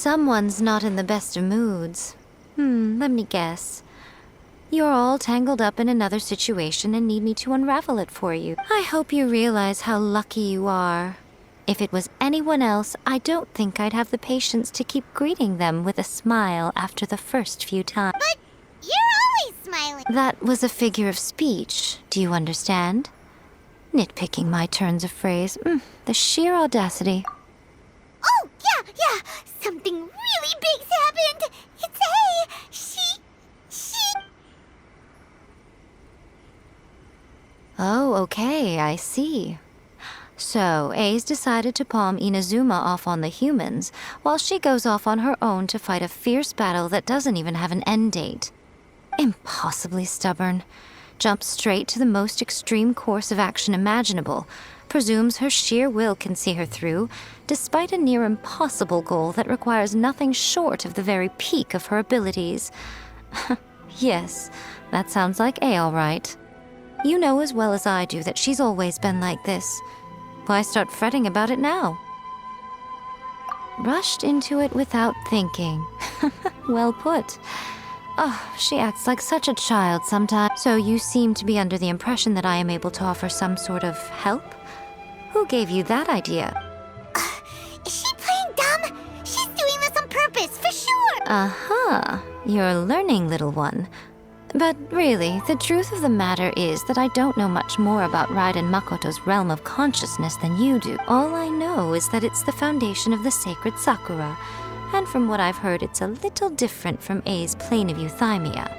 Someone's not in the best of moods. Let me guess. You're all tangled up in another situation and need me to unravel it for you. I hope you realize how lucky you are. If it was anyone else, I don't think I'd have the patience to keep greeting them with a smile after the first few times. But you're always smiling. That was a figure of speech, do you understand? Nitpicking my turns of phrase. The sheer audacity. Oh, yeah. Something really big's happened. It's she... Oh, okay, I see. So, A's decided to palm Inazuma off on the humans, while she goes off on her own to fight a fierce battle that doesn't even have an end date. Impossibly stubborn. Jumps straight to the most extreme course of action imaginable, presumes her sheer will can see her through, despite a near impossible goal that requires nothing short of the very peak of her abilities. Yes, that sounds like A all right. You know as well as I do that she's always been like this. Why start fretting about it now? Rushed into it without thinking. Well put. Oh, she acts like such a child sometimes. So you seem to be under the impression that I am able to offer some sort of help? Who gave you that idea? Is she playing dumb? She's doing this on purpose, for sure. Uh-huh. You're learning, little one. But really, the truth of the matter is that I don't know much more about Raiden Makoto's realm of consciousness than you do. All I know is that it's the foundation of the sacred Sakura, and from what I've heard, it's a little different from A's plane of euthymia.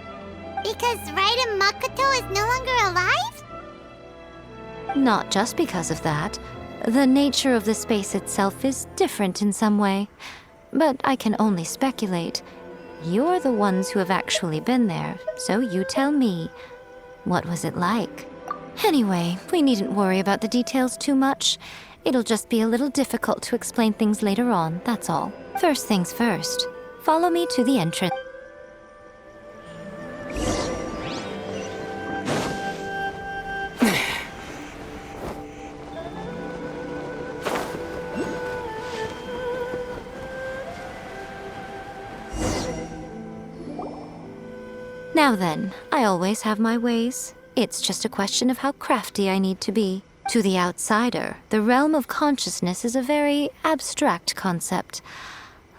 Because Raiden Makoto is no longer alive? Not just because of that. The nature of the space itself is different in some way. But I can only speculate. You're the ones who have actually been there, so you tell me. What was it like? Anyway, we needn't worry about the details too much. It'll just be a little difficult to explain things later on, that's all. First things first. Follow me to the entrance. Now then, I always have my ways. It's just a question of how crafty I need to be. To the outsider, the realm of consciousness is a very abstract concept.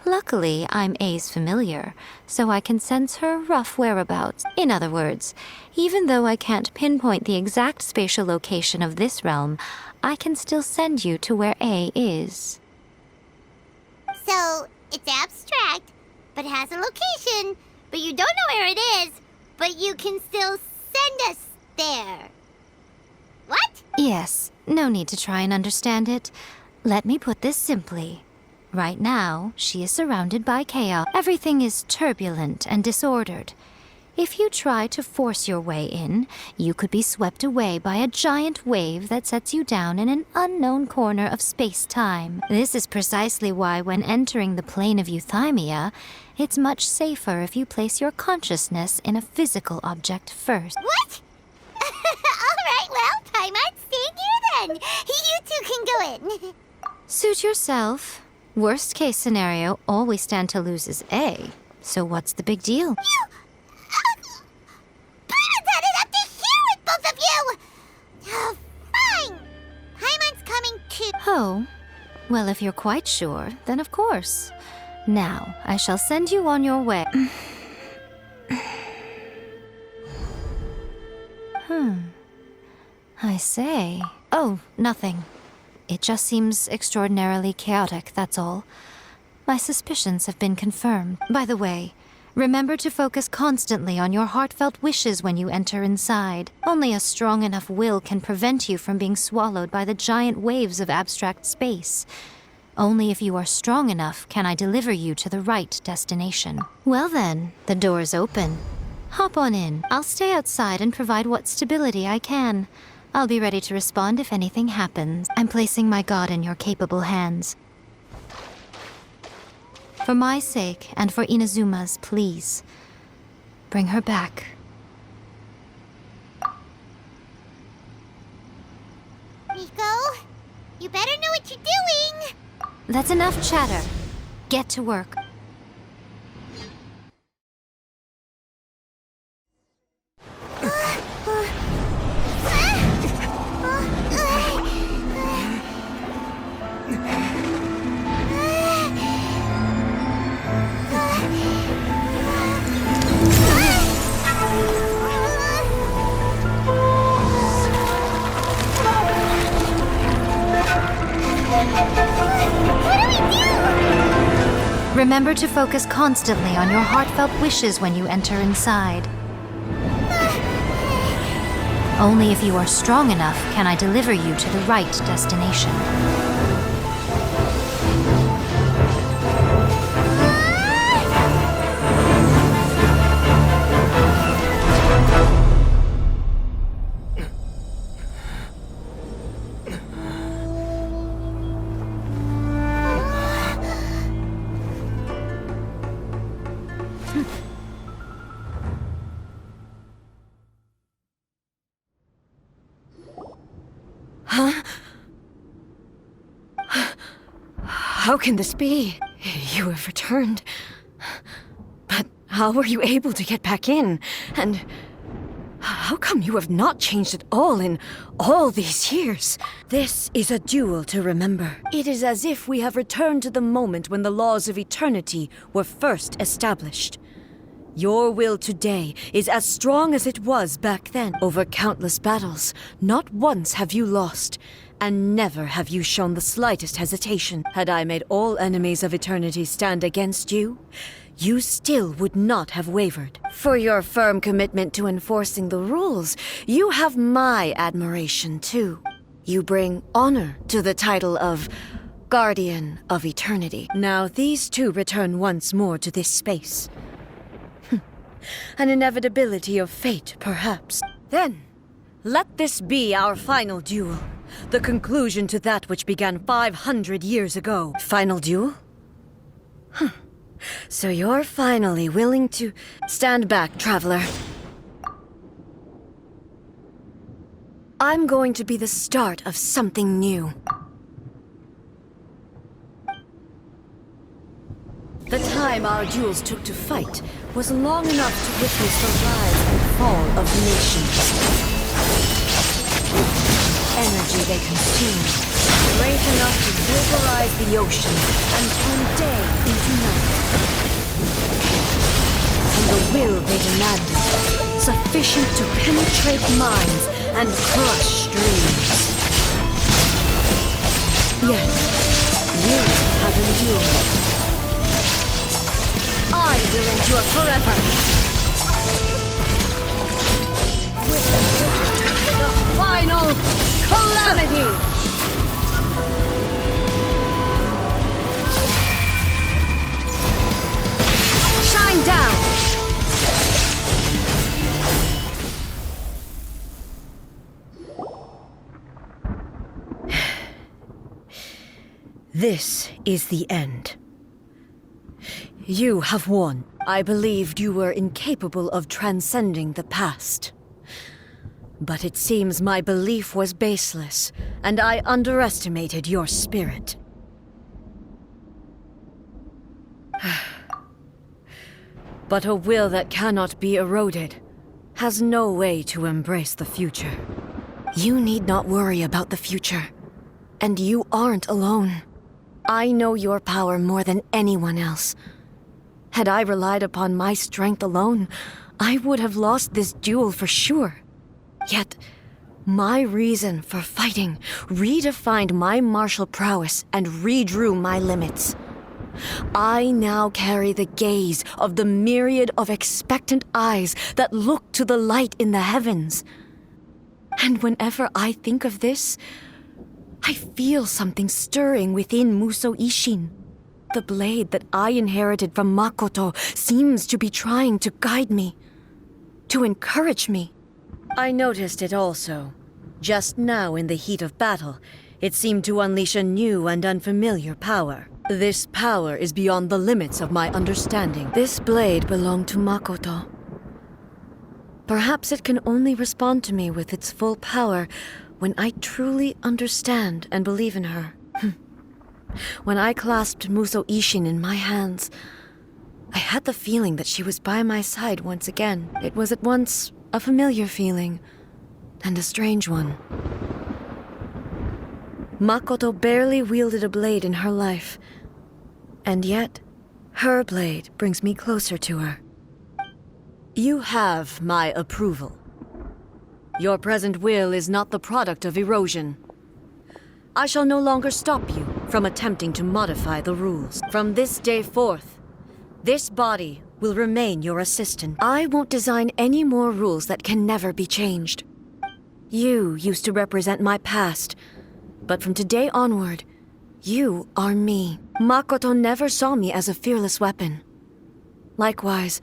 Luckily, I'm A's familiar, so I can sense her rough whereabouts. In other words, even though I can't pinpoint the exact spatial location of this realm, I can still send you to where A is. So, it's abstract, but it has a location, but you don't know where it is, but you can still send us there. What? Yes, no need to try and understand it. Let me put this simply. Right now, she is surrounded by chaos. Everything is turbulent and disordered. If you try to force your way in, you could be swept away by a giant wave that sets you down in an unknown corner of space-time. This is precisely why when entering the plane of euthymia, it's much safer if you place your consciousness in a physical object first. What? Alright, well, I might stand here then. You two can go in. Suit yourself. Worst case scenario, all we stand to lose is A. So what's the big deal? You... Paimon have to hear it, both of you! Fine. Paimon's coming too. Oh, well, if you're quite sure, then of course. Now, I shall send you on your way. I say. Oh, nothing. It just seems extraordinarily chaotic, that's all. My suspicions have been confirmed. By the way, remember to focus constantly on your heartfelt wishes when you enter inside. Only a strong enough will can prevent you from being swallowed by the giant waves of abstract space. Only if you are strong enough can I deliver you to the right destination. Well then, the door's open. Hop on in. I'll stay outside and provide what stability I can. I'll be ready to respond if anything happens. I'm placing my god in your capable hands. For my sake, and for Inazuma's, please. Bring her back. Nico, you better know what you're doing. That's enough chatter. Get to work. Remember to focus constantly on your heartfelt wishes when you enter inside. Only if you are strong enough can I deliver you to the right destination. Huh? How can this be? You have returned. But how were you able to get back in? And how come you have not changed at all in all these years? This is a duel to remember. It is as if we have returned to the moment when the laws of eternity were first established. Your will today is as strong as it was back then. Over countless battles, not once have you lost, and never have you shown the slightest hesitation. Had I made all enemies of eternity stand against you, you still would not have wavered. For your firm commitment to enforcing the rules, you have my admiration too. You bring honor to the title of Guardian of Eternity. Now these two return once more to this space. An inevitability of fate, perhaps. Then, let this be our final duel. The conclusion to that which began 500 years ago. Final duel? So you're finally willing to stand back, traveler. I'm going to be the start of something new. The time our duels took to fight was long enough to witness the rise and fall of nations. Energy they consumed, great enough to vaporize the ocean and turn day into night. And the will they demanded, sufficient to penetrate minds and crush dreams. Yet, you have endured. I will endure forever. With the final calamity. Shine down. This is the end. You have won. I believed you were incapable of transcending the past. But it seems my belief was baseless, and I underestimated your spirit. But a will that cannot be eroded has no way to embrace the future. You need not worry about the future, and you aren't alone. I know your power more than anyone else. Had I relied upon my strength alone, I would have lost this duel for sure. Yet, my reason for fighting redefined my martial prowess and redrew my limits. I now carry the gaze of the myriad of expectant eyes that look to the light in the heavens. And whenever I think of this, I feel something stirring within Musou Ishin. The blade that I inherited from Makoto seems to be trying to guide me, to encourage me. I noticed it also. Just now in the heat of battle, it seemed to unleash a new and unfamiliar power. This power is beyond the limits of my understanding. This blade belonged to Makoto. Perhaps it can only respond to me with its full power when I truly understand and believe in her. When I clasped Musou Ishin in my hands, I had the feeling that she was by my side once again. It was at once a familiar feeling and a strange one. Makoto barely wielded a blade in her life, and yet her blade brings me closer to her. You have my approval. Your present will is not the product of erosion. I shall no longer stop you from attempting to modify the rules. From this day forth, This body will remain your assistant. I won't design any more rules that can never be changed. You used to represent my past, but from today onward, you are me. Makoto never saw me as a fearless weapon. Likewise,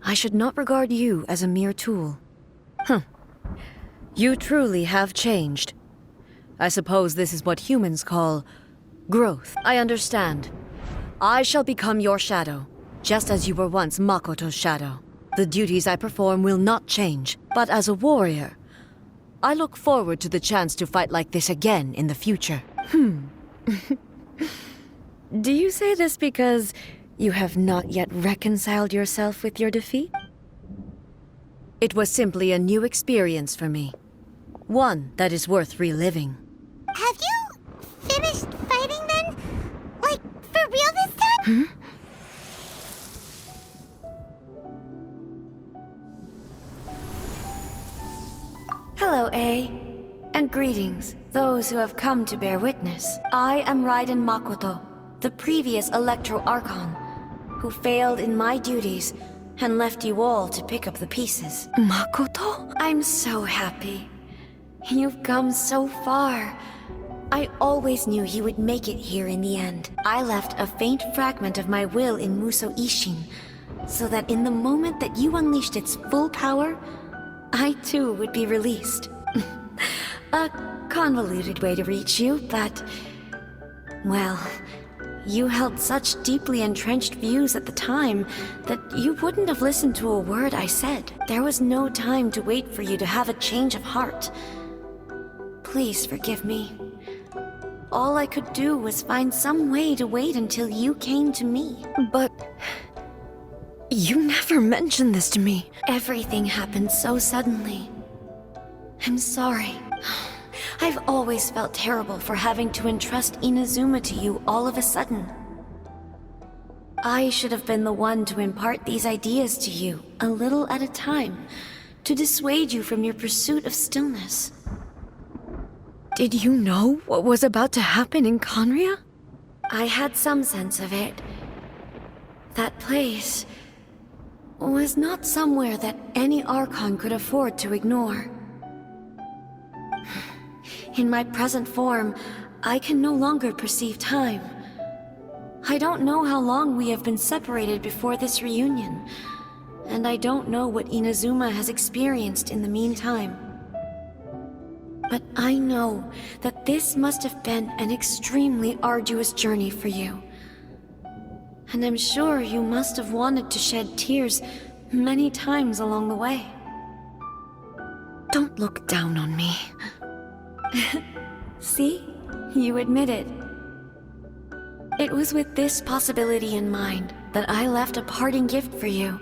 I should not regard you as a mere tool. You truly have changed. I suppose this is what humans call growth. I understand. I shall become your shadow, just as you were once Makoto's shadow. The duties I perform will not change, but as a warrior, I look forward to the chance to fight like this again in the future. Do you say this because you have not yet reconciled yourself with your defeat? It was simply a new experience for me. One that is worth reliving. Have you finished fighting then? Like, for real this time? Hello, A. And greetings, those who have come to bear witness. I am Raiden Makoto, the previous Electro Archon, who failed in my duties and left you all to pick up the pieces. Makoto? I'm so happy. You've come so far. I always knew you would make it here in the end. I left a faint fragment of my will in Muso Ishin, so that in the moment that you unleashed its full power, I too would be released. A convoluted way to reach you, but... well, you held such deeply entrenched views at the time that you wouldn't have listened to a word I said. There was no time to wait for you to have a change of heart. Please forgive me. All I could do was find some way to wait until you came to me. But... you never mentioned this to me. Everything happened so suddenly. I'm sorry. I've always felt terrible for having to entrust Inazuma to you all of a sudden. I should have been the one to impart these ideas to you, a little at a time, to dissuade you from your pursuit of stillness. Did you know what was about to happen in Conria? I had some sense of it. That place was not somewhere that any Archon could afford to ignore. In my present form, I can no longer perceive time. I don't know how long we have been separated before this reunion, and I don't know what Inazuma has experienced in the meantime. But I know that this must have been an extremely arduous journey for you. And I'm sure you must have wanted to shed tears many times along the way. Don't look down on me. See? You admit it. It was with this possibility in mind that I left a parting gift for you.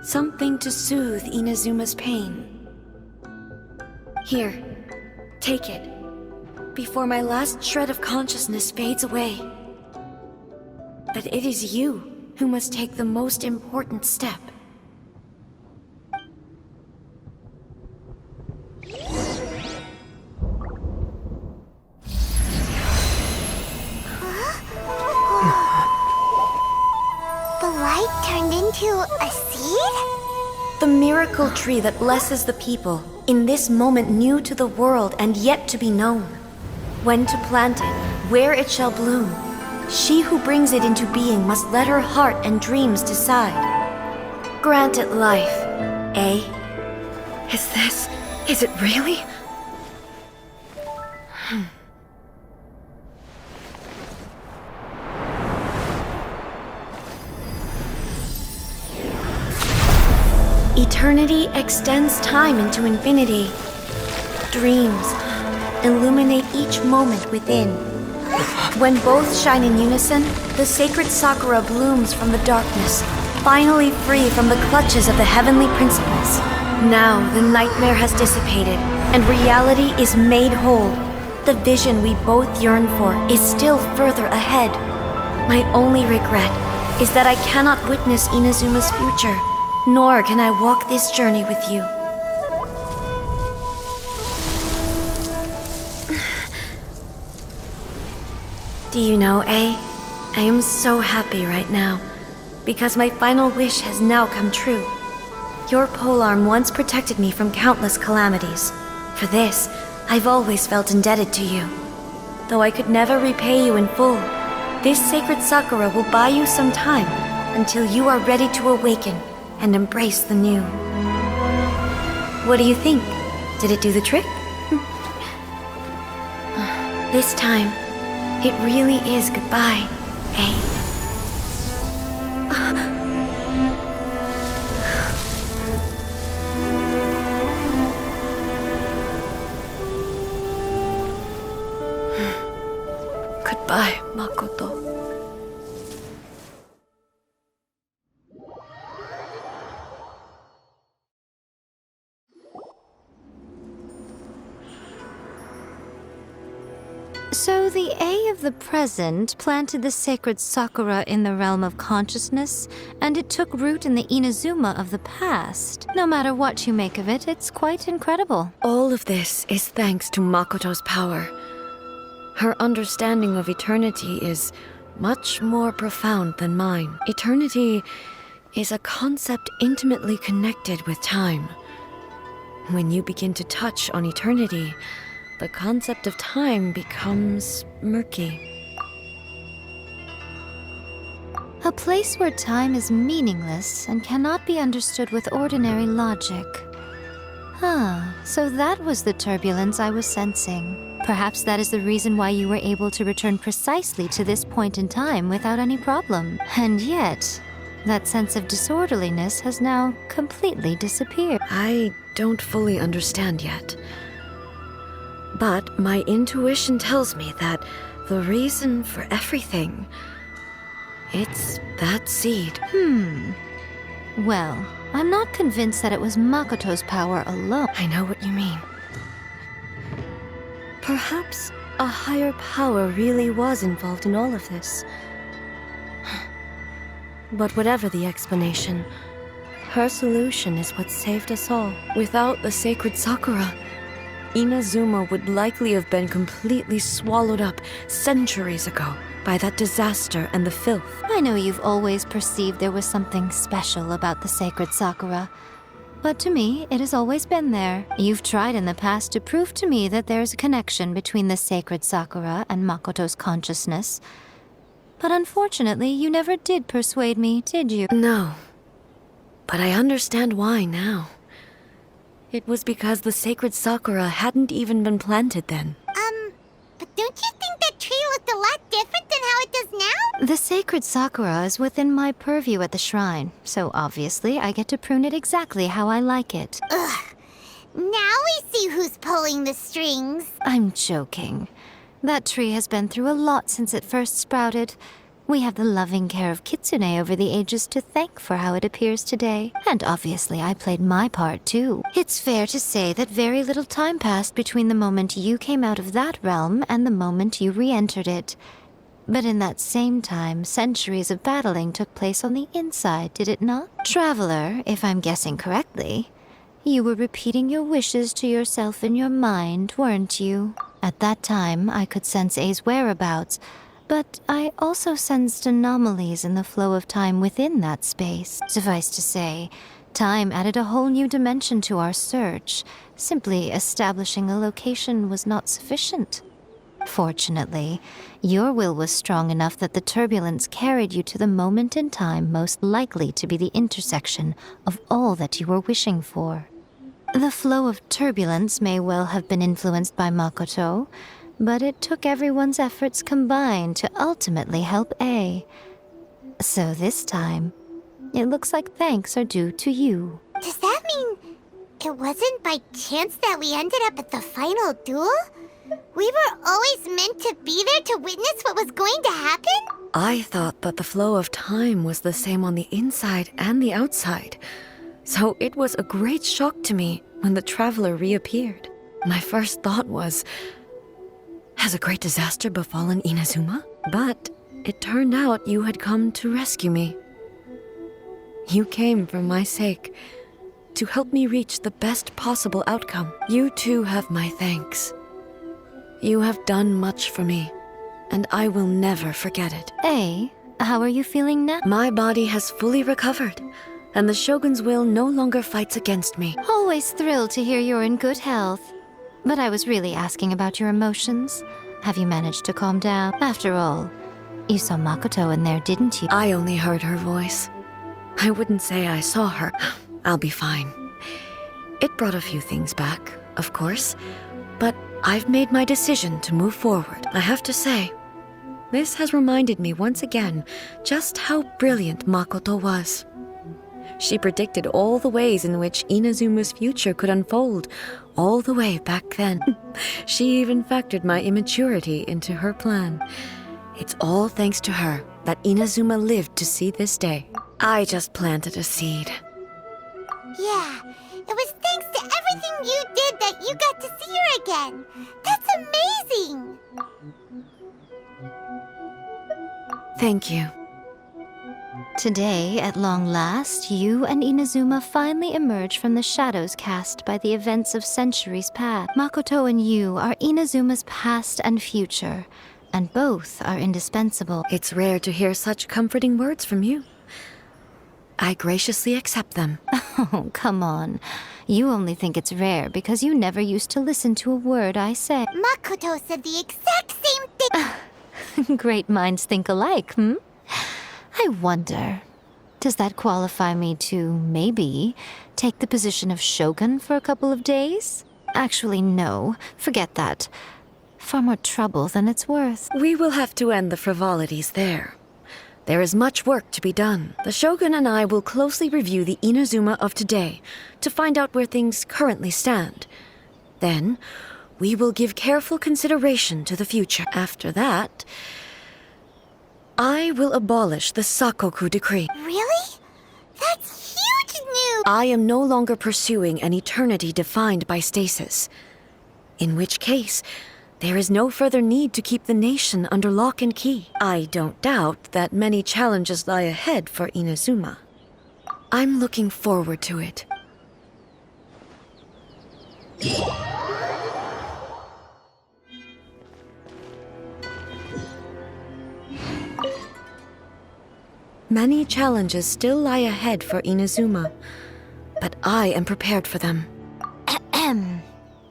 Something to soothe Inazuma's pain. Here, take it, before my last shred of consciousness fades away. But it is you who must take the most important step. The light turned into a seed? The miracle tree that blesses the people, in this moment new to the world and yet to be known. When to plant it, where it shall bloom, she who brings it into being must let her heart and dreams decide. Grant it life, eh? Is it really? Eternity extends time into infinity. Dreams illuminate each moment within. When both shine in unison, the sacred Sakura blooms from the darkness, finally free from the clutches of the heavenly principles. Now the nightmare has dissipated, and reality is made whole. The vision we both yearn for is still further ahead. My only regret is that I cannot witness Inazuma's future, nor can I walk this journey with you. Do you know, A? I am so happy right now, because my final wish has now come true. Your polearm once protected me from countless calamities. For this, I've always felt indebted to you. Though I could never repay you in full, this sacred sakura will buy you some time until you are ready to awaken and embrace the new. What do you think? Did it do the trick? This time, it really is goodbye, eh? Goodbye, Makoto. So the A of the present planted the sacred sakura in the realm of consciousness, and it took root in the Inazuma of the past. No matter what you make of it, it's quite incredible. All of this is thanks to Makoto's power. Her understanding of eternity is much more profound than mine. Eternity is a concept intimately connected with time. When you begin to touch on eternity, the concept of time becomes murky. A place where time is meaningless and cannot be understood with ordinary logic. So that was the turbulence I was sensing. Perhaps that is the reason why you were able to return precisely to this point in time without any problem. And yet, that sense of disorderliness has now completely disappeared. I don't fully understand yet. But my intuition tells me that the reason for everything, it's that seed. Well, I'm not convinced that it was Makoto's power alone. I know what you mean. Perhaps a higher power really was involved in all of this. But whatever the explanation, her solution is what saved us all. Without the sacred Sakura, Inazuma would likely have been completely swallowed up centuries ago by that disaster and the filth. I know you've always perceived there was something special about the sacred Sakura, but to me, it has always been there. You've tried in the past to prove to me that there's a connection between the sacred Sakura and Makoto's consciousness, but unfortunately, you never did persuade me, did you? No, but I understand why now. It was because the sacred Sakura hadn't even been planted then. But don't you think that tree looked a lot different than how it does now? The sacred Sakura is within my purview at the shrine, so obviously I get to prune it exactly how I like it. Ugh. Now we see who's pulling the strings. I'm joking. That tree has been through a lot since it first sprouted. We have the loving care of Kitsune over the ages to thank for how it appears today. And obviously I played my part too. It's fair to say that very little time passed between the moment you came out of that realm and the moment you re-entered it. But in that same time, centuries of battling took place on the inside, did it not? Traveler, if I'm guessing correctly, you were repeating your wishes to yourself in your mind, weren't you? At that time, I could sense A's whereabouts, but I also sensed anomalies in the flow of time within that space. Suffice to say, time added a whole new dimension to our search. Simply establishing a location was not sufficient. Fortunately, your will was strong enough that the turbulence carried you to the moment in time most likely to be the intersection of all that you were wishing for. The flow of turbulence may well have been influenced by Makoto, but it took everyone's efforts combined to ultimately help A. So this time, it looks like thanks are due to you. Does that mean it wasn't by chance that we ended up at the final duel? We were always meant to be there to witness what was going to happen? I thought that the flow of time was the same on the inside and the outside, so it was a great shock to me when the traveler reappeared. My first thought was, has a great disaster befallen Inazuma? But it turned out you had come to rescue me. You came for my sake, to help me reach the best possible outcome. You too have my thanks. You have done much for me, and I will never forget it. A, How are you feeling now? My body has fully recovered, and the Shogun's will no longer fights against me. Always thrilled to hear you're in good health. But I was really asking about your emotions. Have you managed to calm down? After all, you saw Makoto in there, didn't you? I only heard her voice. I wouldn't say I saw her. I'll be fine. It brought a few things back, of course, but I've made my decision to move forward. I have to say, this has reminded me once again just how brilliant Makoto was. She predicted all the ways in which Inazuma's future could unfold, all the way back then. She even factored my immaturity into her plan. It's all thanks to her that Inazuma lived to see this day. I just planted a seed. Yeah, it was thanks to everything you did that you got to see her again. That's amazing! Thank you. Today, at long last, you and Inazuma finally emerge from the shadows cast by the events of centuries past. Makoto and you are Inazuma's past and future, and both are indispensable. It's rare to hear such comforting words from you. I graciously accept them. Oh, come on. You only think it's rare because you never used to listen to a word I say. Makoto said the exact same thing. Great minds think alike, hmm? I wonder, does that qualify me to, maybe, take the position of Shogun for a couple of days? Actually, no. Forget that. Far more trouble than it's worth. We will have to end the frivolities there. There is much work to be done. The Shogun and I will closely review the Inazuma of today to find out where things currently stand. Then, we will give careful consideration to the future. After that, I will abolish the Sakoku decree. Really? That's huge news! I am no longer pursuing an eternity defined by stasis. In which case, there is no further need to keep the nation under lock and key. I don't doubt that many challenges lie ahead for Inazuma. I'm looking forward to it. Many challenges still lie ahead for Inazuma, but I am prepared for them.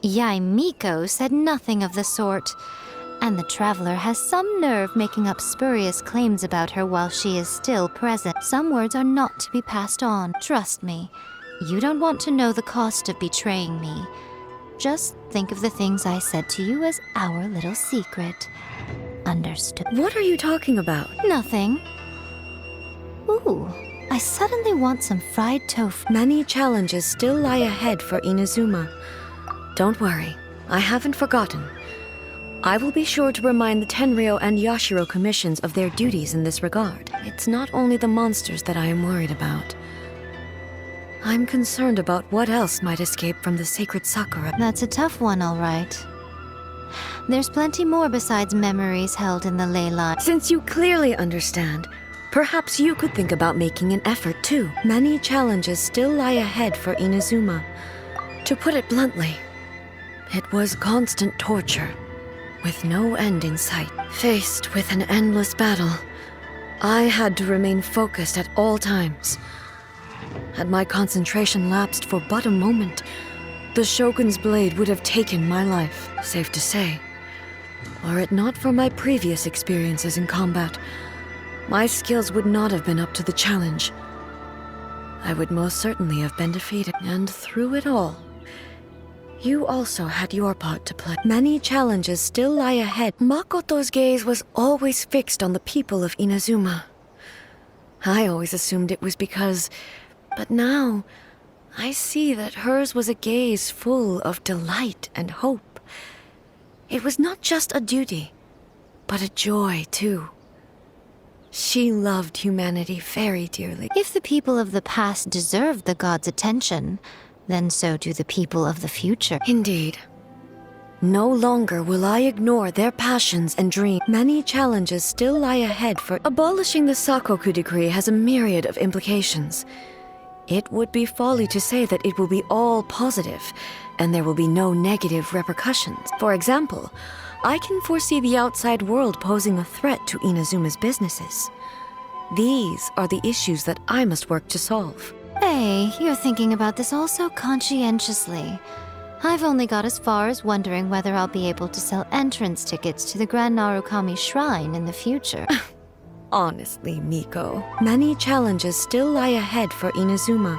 Yai Miko said nothing of the sort, and the traveler has some nerve making up spurious claims about her while she is still present. Some words are not to be passed on. Trust me, you don't want to know the cost of betraying me. Just think of the things I said to you as our little secret. Understood? What are you talking about? Nothing. Ooh, I suddenly want some fried tofu. Many challenges still lie ahead for Inazuma. Don't worry, I haven't forgotten. I will be sure to remind the Tenryo and Yashiro commissions of their duties in this regard. It's not only the monsters that I am worried about. I'm concerned about what else might escape from the sacred Sakura. That's a tough one, all right. There's plenty more besides memories held in the ley line. Since you clearly understand, perhaps you could think about making an effort too. Many challenges still lie ahead for Inazuma. To put it bluntly, it was constant torture, with no end in sight. Faced with an endless battle, I had to remain focused at all times. Had my concentration lapsed for but a moment, the Shogun's blade would have taken my life. Safe to say, were it not for my previous experiences in combat, my skills would not have been up to the challenge. I would most certainly have been defeated. And through it all, you also had your part to play. Many challenges still lie ahead. Makoto's gaze was always fixed on the people of Inazuma. I always assumed it was because... But now, I see that hers was a gaze full of delight and hope. It was not just a duty, but a joy, too. She loved humanity very dearly. If the people of the past deserve the god's attention, then so do the people of the future. Indeed. No longer will I ignore their passions and dreams. Many challenges still lie ahead for... Abolishing the Sakoku decree has a myriad of implications. It would be folly to say that it will be all positive, and there will be no negative repercussions. For example, I can foresee the outside world posing a threat to Inazuma's businesses. These are the issues that I must work to solve. Hey, you're thinking about this all so conscientiously. I've only got as far as wondering whether I'll be able to sell entrance tickets to the Grand Narukami Shrine in the future. Honestly, Miko, many challenges still lie ahead for Inazuma.